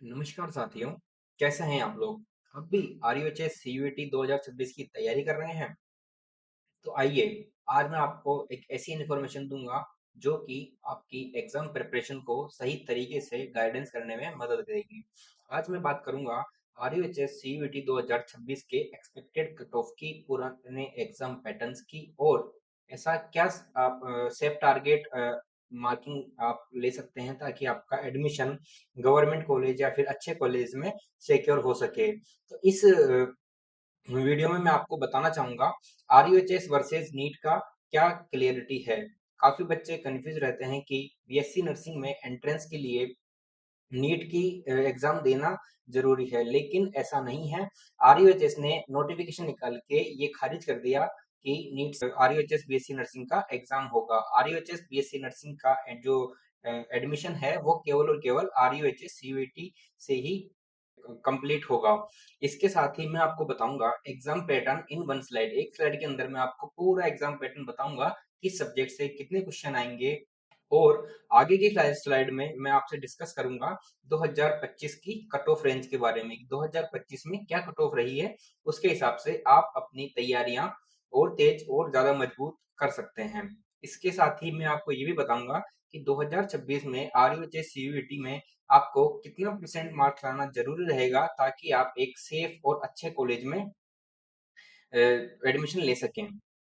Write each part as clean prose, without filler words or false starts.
नमस्कार साथियों, कैसे हैं आप लोग? अब भी आरयूएचएस सीयूईटी 2026 की तैयारी कर रहे हैं? तो आइए, आज मैं आपको एक ऐसी इन्फॉर्मेशन दूंगा जो कि आपकी एग्जाम प्रिपरेशन को सही तरीके से गाइडेंस करने में मदद करेगी। आज मैं बात करूंगा आरयूएचएस सीयूईटी 2026 के एक्सपेक्टेड कट ऑफ की, पुराने एग्जाम पैटर्न्स की और ऐसा क्या आप सेफ टारगेट मार्किंग आप ले सकते हैं ताकि आपका एडमिशन गवर्नमेंट कॉलेज या फिर अच्छे कॉलेज में सिक्योर हो सके। तो इस वीडियो में मैं आपको बताना चाहूंगा आरयूएचएस वर्सेस नीट का क्या क्लियरिटी है। काफी बच्चे कंफ्यूज रहते हैं कि बीएससी नर्सिंग में एंट्रेंस के लिए नीट की एग्जाम देना जरूरी है, लेकिन ऐसा नहीं है। आरयूएचएस ने नोटिफिकेशन निकाल के ये खारिज कर दिया कि नीट आरयूएचएस बीएससी नर्सिंग का एग्जाम होगा। आरयूएचएस बीएससी नर्सिंग का जो एडमिशन है वो केवल और केवल आरयूएचएस सीयूईटी से ही कंप्लीट होगा। इसके साथ ही मैं आपको बताऊंगा exam pattern in one slide. एक स्लाइड के अंदर मैं आपको पूरा एग्जाम पैटर्न बताऊंगा, किस सब्जेक्ट से कितने क्वेश्चन आएंगे। और आगे की स्लाइड में मैं आपसे डिस्कस करूंगा 2025 की कट ऑफ रेंज के बारे में। 2025 में क्या कट ऑफ रही है, उसके हिसाब से आप अपनी तैयारियां और तेज और ज्यादा मजबूत कर सकते हैं। इसके साथ ही मैं आपको ये भी बताऊंगा कि 2026 में आरयूएचएस सीयूईटी में आपको कितना परसेंट मार्क्स लाना जरूरी रहेगा ताकि आप एक सेफ और अच्छे कॉलेज में एडमिशन ले सकें।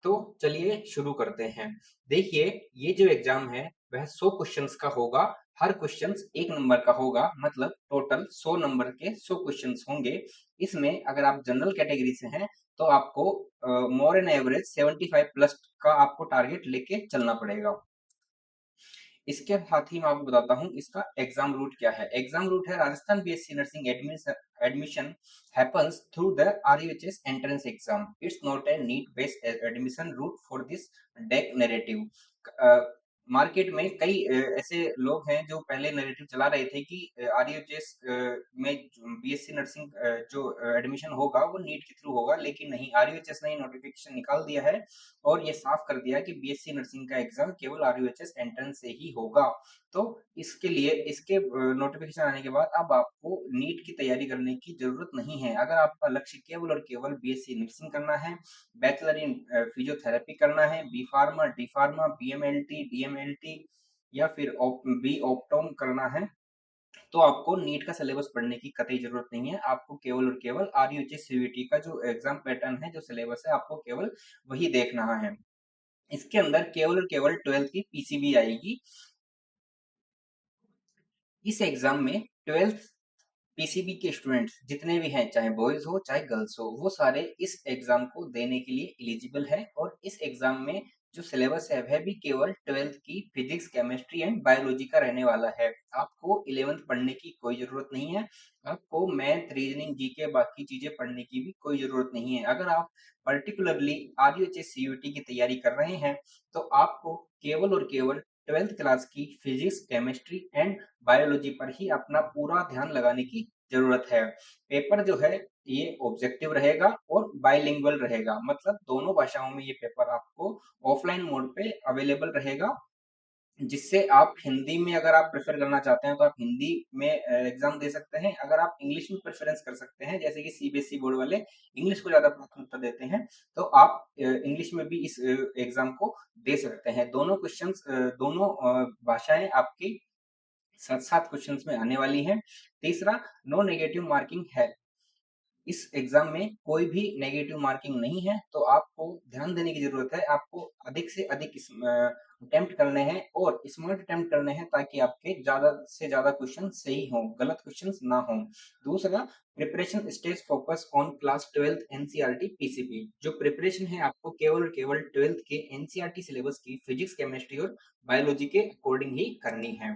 तो चलिए शुरू करते हैं। देखिए, ये जो एग्जाम है वह 100 क्वेश्चंस का होगा। हर क्वेश्चंस 1 नंबर का होगा, मतलब टोटल 100 नंबर के 100 क्वेश्चंस होंगे। इसमें अगर आप जनरल कैटेगरी से हैं तो आपको मोर एन एवरेज 75 प्लस का आपको टारगेट लेके चलना पड़ेगा। इसके साथ ही मैं आपको बताता हूँ इसका एग्जाम रूट क्या है। एग्जाम रूट है Rajasthan BSc nursing admission happens through the RUHS entrance exam. It's not a need based admission route for this deck narrative. Market में कई ऐसे लोग हैं जो पहले नैरेटिव चला रहे थे कि आरयूएचएस में बीएससी नर्सिंग जो एडमिशन होगा वो नीट के थ्रू होगा, लेकिन नहीं, आरयूएचएस ने नोटिफिकेशन निकाल दिया है और ये साफ कर दिया कि बीएससी नर्सिंग का एग्जाम केवल आरयूएचएस एंट्रेंस से ही होगा। तो इसके लिए इसके नोटिफिकेशन आने के बाद अब आपको नीट की तैयारी करने की जरूरत नहीं है। अगर आपका लक्ष्य केवल और केवल बीएससी नर्सिंग करना है, बैचलर इन फिजियोथेरेपी करना है, B pharma, D pharma, BMLT, DMLT या फिर बी ऑप्टोम करना है, तो आपको नीट का सिलेबस पढ़ने की कतई जरूरत नहीं है। आपको केवल और केवल आरयूएचएस सीयूईटी का जो एग्जाम पैटर्न है, जो सिलेबस है, आपको केवल वही देखना है। इसके अंदर केवल और केवल 12th की पीसीबी आएगी। इस एग्जाम में 12th पीसीबी के स्टूडेंट्स जितने भी हैं, चाहे बॉयज हो चाहे गर्ल्स हो, वो सारे इस एग्जाम को देने के लिए एलिजिबल है। और इस एग्जाम में जो सिलेबस है वह भी केवल 12th की फिजिक्स, केमिस्ट्री एंड बायोलॉजी का रहने वाला है। आपको 11th पढ़ने की कोई जरूरत नहीं है। आपको मैथ, रीजनिंग, जीके, बाकी चीजें पढ़ने की भी कोई जरूरत नहीं है। अगर आप पर्टिकुलरली आरयूएचएस सीयूईटी की तैयारी कर रहे हैं तो आपको केवल और केवल 12th क्लास की फिजिक्स, केमिस्ट्री एंड बायोलॉजी पर ही अपना पूरा ध्यान लगाने की जरूरत है। पेपर जो है ये ऑब्जेक्टिव रहेगा और बाइलिंगुअल रहेगा, मतलब दोनों भाषाओं में ये पेपर आपको ऑफलाइन मोड पे अवेलेबल रहेगा, जिससे आप हिंदी में अगर आप प्रेफर करना चाहते हैं तो आप हिंदी में एग्जाम दे सकते हैं। अगर आप इंग्लिश में प्रेफरेंस कर सकते हैं, जैसे कि सीबीएसई बोर्ड वाले इंग्लिश को ज्यादा प्राथमिकता देते हैं, तो आप इंग्लिश में भी इस एग्जाम को दे सकते हैं। दोनों क्वेश्चंस, दोनों भाषाएं आपकी साथ साथ क्वेश्चंस में आने वाली हैं। तीसरा, नो नेगेटिव मार्किंग है। इस एग्जाम में कोई भी नेगेटिव मार्किंग नहीं है, तो आपको ध्यान देने की जरूरत है। आपको अधिक से अधिक अटेम्प्ट करने हैं और स्मार्ट अटेम्प्ट करने हैं ताकि आपके ज्यादा से ज्यादा क्वेश्चन सही हों, गलत क्वेश्चन ना हों। दूसरा, preparation stage focus on class 12th NCERT PCB. जो प्रिपरेशन है आपको केवल केवल 12th के एनसीईआरटी सिलेबस की फिजिक्स, केमिस्ट्री और बायोलॉजी के अकॉर्डिंग ही करनी है।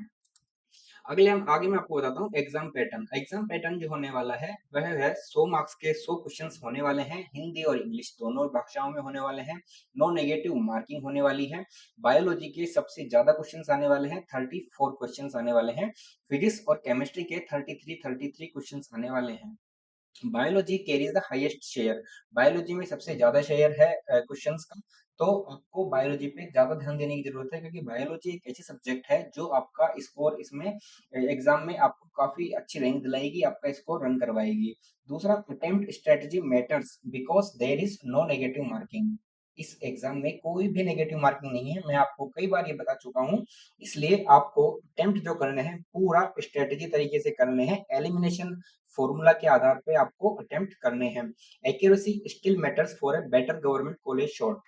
आगे मैं आपको बताता हूँ एग्जाम पैटर्न। एग्जाम पैटर्न जो होने वाला है वह है 100 मार्क्स के 100 क्वेश्चंस होने वाले हैं। हिंदी और इंग्लिश दोनों भाषाओं में होने वाले हैं। नो नेगेटिव मार्किंग होने वाली है। बायोलॉजी के सबसे ज्यादा क्वेश्चंस आने वाले हैं, 34 क्वेश्चंस आने वाले हैं। फिजिक्स और केमिस्ट्री के 33 क्वेश्चंस आने वाले हैं। Biology carries the highest share. Biology में सबसे ज्यादा शेयर है क्वेश्चंस का, तो आपको बायोलॉजी पे ज्यादा ध्यान देने की जरूरत है, क्योंकि बायोलॉजी एक ऐसी सब्जेक्ट है जो आपका स्कोर इसमें एग्जाम में आपको काफी अच्छी रैंक दिलाएगी, आपका स्कोर रन करवाएगी। दूसरा, attempt strategy matters because there is no negative marking. इस एग्जाम में कोई भी नेगेटिव मार्किंग नहीं है, मैं आपको कई बार ये बता चुका हूँ। इसलिए आपको अटेम्प्ट जो करने हैं पूरा स्ट्रेटेजी तरीके से करने हैं, एलिमिनेशन फॉर्मूला के आधार पे आपको अटेम्प्ट करने हैं। Accuracy still matters for a better government college short.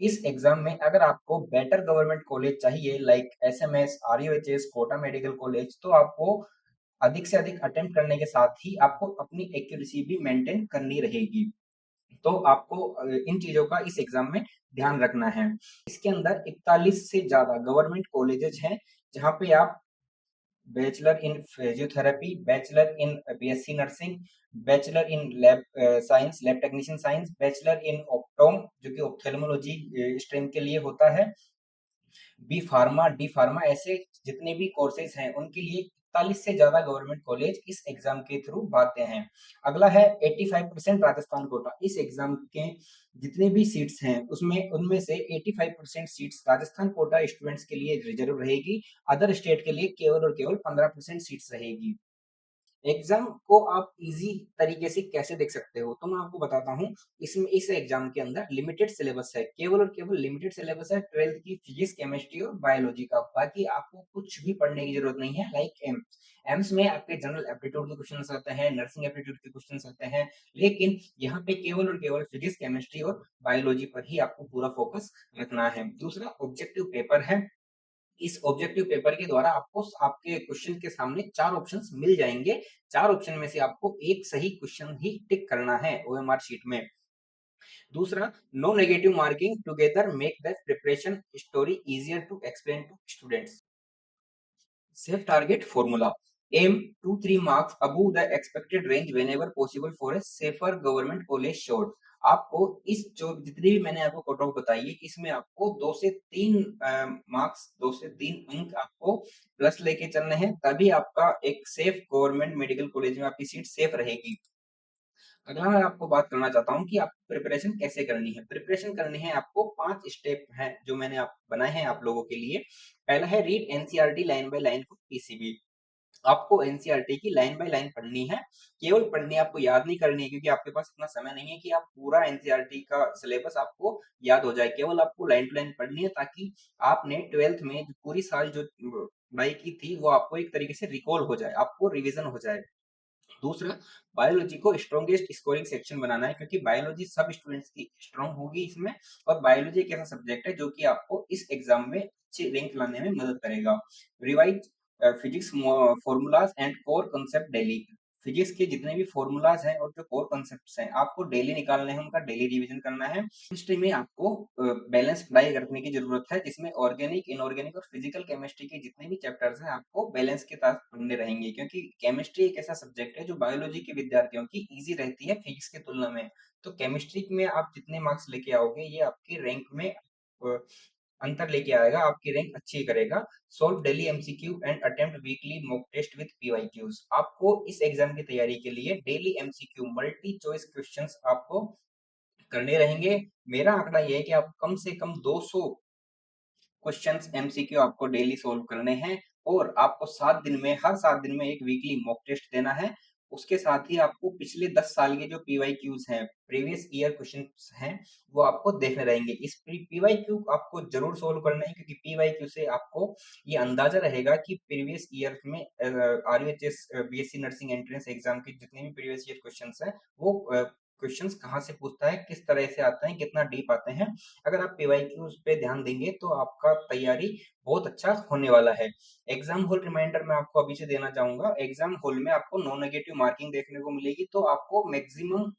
इस एग्जाम में अगर आपको बेटर गवर्नमेंट कॉलेज चाहिए, like SMS, RUHS, Kota medical college, तो आपको अधिक से अधिक अटेम्प्ट करने के साथ ही आपको अपनी एक्यूरेसी भी मेंटेन करनी रहेगी। तो आपको इन चीजों का इस एग्जाम में ध्यान रखना है। इसके अंदर 41 से ज्यादा गवर्नमेंट कॉलेजेस हैं, जहां पे आप bachelor in physiotherapy, bachelor in BSc nursing, bachelor in lab science, lab technician science, bachelor in optom जो कि ऑप्थेल्मोलॉजी स्ट्रीम के लिए होता है, बी फार्मा, डी फार्मा, ऐसे जितने भी कोर्सेज हैं उनके लिए 41 से ज्यादा गवर्नमेंट कॉलेज इस एग्जाम के थ्रू भागते हैं। अगला है 85% राजस्थान कोटा। इस एग्जाम के जितने भी सीट्स हैं उसमें उनमें से 85% सीट्स राजस्थान कोटा स्टूडेंट्स के लिए रिजर्व रहेगी, अदर स्टेट के लिए केवल और केवल 15% सीट्स रहेगी। एग्जाम को आप इजी तरीके से कैसे देख सकते हो, तो मैं आपको बताता हूँ। इसमें इस एग्जाम के अंदर लिमिटेड सिलेबस है, केवल और केवल लिमिटेड सिलेबस है 12th की फिजिक्स, केमिस्ट्री और बायोलॉजी का। बाकी आपको कुछ भी पढ़ने की जरूरत नहीं है। लाइक एम्स में आपके जनरल एप्टीट्यूड के क्वेश्चन आते हैं, नर्सिंग एप्टीट्यूड के क्वेश्चन आते हैं, लेकिन यहाँ पे केवल और केवल फिजिक्स, केमिस्ट्री और बायोलॉजी पर ही आपको पूरा फोकस रखना है। दूसरा, ऑब्जेक्टिव पेपर है। इस ऑब्जेक्टिव पेपर के द्वारा आपको आपके क्वेश्चन के सामने 4 ऑप्शंस मिल जाएंगे। 4 ऑप्शन में से आपको एक सही क्वेश्चन ही टिक करना है ओएमआर शीट में। दूसरा, no negative marking together make the preparation story easier to explain to students. Safe target formula, aim 2-3 marks above the expected range whenever possible for a safer government college short. आपको इस जो जितनी भी मैंने आपको cut off बताई है, इसमें आपको 2 से 3 मार्क्स, 2 से 3 अंक आपको प्लस लेके चलने हैं, तभी आपका एक सेफ गवर्नमेंट मेडिकल कॉलेज में आपकी सीट सेफ रहेगी। अगला मैं आपको बात करना चाहता हूँ कि आपको प्रिपरेशन कैसे करनी है। प्रिपरेशन करनी है आपको 5 स्टेप हैं जो मैंने आप बनाए हैं आप लोगों के लिए। पहला है read NCERT line by line for PCB. आपको एनसीईआरटी की लाइन बाय लाइन पढ़नी है, केवल पढ़नी है, आपको याद नहीं करनी है, क्योंकि आपके पास इतना समय नहीं है कि आप पूरा एनसीईआरटी का सिलेबस आपको याद हो जाए। केवल आपको लाइन टू लाइन पढ़नी है, ताकि आपने 12th में जो पूरी साल जो पढ़ाई की थी वो आपको एक तरीके से रिकॉल हो जाए, आपको रिवीजन हो जाए। दूसरा, बायोलॉजी को स्ट्रॉन्गेस्ट स्कोरिंग सेक्शन बनाना है, क्योंकि बायोलॉजी सब स्टूडेंट्स की स्ट्रॉन्ग होगी इसमें, और बायोलॉजी एक ऐसा सब्जेक्ट है जो कि आपको इस एग्जाम में अच्छे रैंक लाने में मदद करेगा। Revise physics formulas and core concept daily. Physics के जितने भी फॉर्मूलाज हैं और जो कोर कॉन्सेप्ट्स हैं आपको डेली निकालने हैं, उनका डेली रिवीजन करना है। केमिस्ट्री में आपको बैलेंस पढ़ाई रखने की जरूरत है, जिसमें ऑर्गेनिक, इनऑर्गेनिक और फिजिकल केमिस्ट्री के जितने भी चैप्टर्स हैं आपको बैलेंस के साथ पढ़ने रहेंगे, क्योंकि केमिस्ट्री एक ऐसा सब्जेक्ट है जो बायोलॉजी के विद्यार्थियों की इजी रहती है फिजिक्स की तुलना में। तो केमिस्ट्री में आप जितने मार्क्स लेके आओगे ये आपकी रैंक में अंतर लेके आएगा, आपकी रैंक अच्छी करेगा। Solve daily MCQ and attempt weekly mock test with PYQs. आपको इस एग्जाम की तैयारी के लिए daily MCQ multi choice questions आपको करने रहेंगे। मेरा आंकड़ा ये है कि आप कम से कम 200 क्वेश्चंस एमसीक्यू आपको डेली सोल्व करने हैं, और आपको 7 दिन में, हर 7 दिन में एक वीकली मॉक टेस्ट देना है। उसके साथ ही आपको पिछले 10 साल के जो पीवाईक्यूज हैं, प्रीवियस ईयर क्वेश्चंस हैं, वो आपको देखने रहेंगे। इस पीवाईक्यू आपको जरूर सोल्व करना है, क्योंकि पीवाईक्यू से आपको ये अंदाजा रहेगा कि प्रीवियस ईयर में RUHS, BSc nursing entrance exam के जितने भी प्रीवियस ईयर क्वेश्चंस हैं वो क्वेश्चंस कहाँ से पूछता है, किस तरह से आते हैं, कितना डीप आते हैं। अगर आप पीवाईक्यूज पे ध्यान देंगे तो आपका तैयारी बहुत अच्छा होने वाला है। एग्जाम हॉल रिमाइंडर मैं आपको अभी से देना चाहूंगा। एग्जाम हॉल में आपको नो नेगेटिव मार्किंग देखने को मिलेगी, तो आपको मैक्सिमम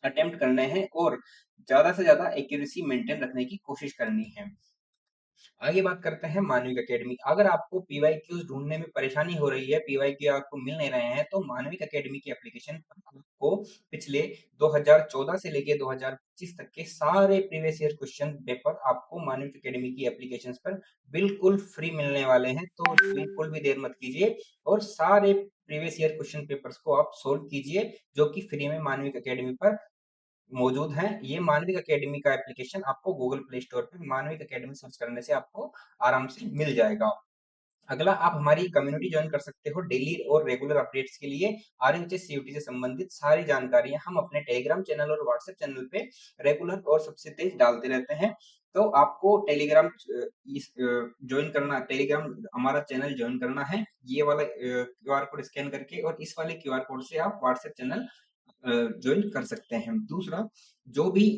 अटेम्प्ट करने हैं और ज्यादा से ज्यादा एक्यूरेसी मेंटेन रखने की कोशिश करनी है। आगे बात करते हैं मानविक एकेडमी। अगर आपको पीवाईक्यूज ढूंढने में परेशानी हो रही है, पीवाईक्यू आपको मिल नहीं रहे हैं, तो मानविक एकेडमी की एप्लीकेशन पर आपको पिछले 2014 से लेके 2025 तक के सारे प्रीवियस ईयर क्वेश्चन पेपर आपको मानविक एकेडमी की एप्लीकेशन पर बिल्कुल फ्री मिलने वाले हैं। तो बिल्कुल भी देर मत कीजिए और सारे प्रीवियस ईयर क्वेश्चन पेपर्स को आप सोल्व कीजिए, जो कि फ्री में मानविक अकेडमी पर मौजूद हैं। ये मानविक अकेडमी का एप्लीकेशन आपको गूगल प्ले स्टोर पे मानविक अकेडमी सर्च करने से आपको आराम से मिल जाएगा। अगला, आप हमारी कम्युनिटी ज्वाइन कर सकते हो डेली और रेगुलर अपडेट्स के लिए। आरएचएस सीयूटी से संबंधित सारी जानकारियां हम अपने टेलीग्राम चैनल और व्हाट्सएप चैनल पे रेगुलर और सबसे तेज डालते रहते हैं। तो आपको टेलीग्राम ज्वाइन करना, टेलीग्राम हमारा चैनल ज्वाइन करना है, ये वाला क्यूआर कोड स्कैन करके, और इस वाले क्यूआर कोड से आप व्हाट्सएप चैनल ज्वाइन कर सकते हैं। दूसरा, जो भी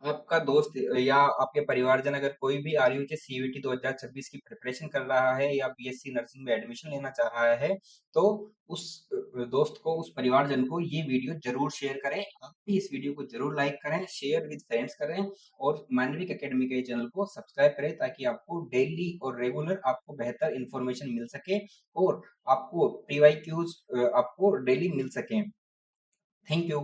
आपका दोस्त या आपके परिवारजन अगर कोई भी आरयूएच सीयूईटी 2026 की प्रिपरेशन कर रहा है या बीएससी नर्सिंग में एडमिशन लेना चाह रहा है, तो उस दोस्त को, उस परिवारजन को ये वीडियो जरूर शेयर करें। आप भी इस वीडियो को जरूर लाइक करें, शेयर विद फ्रेंड्स करें, और मानविक एकेडमी के चैनल को सब्सक्राइब करें, ताकि आपको डेली और रेगुलर आपको बेहतर इंफॉर्मेशन मिल सके और आपको पीवाईक्यूज आपको डेली मिल सके। Thank you.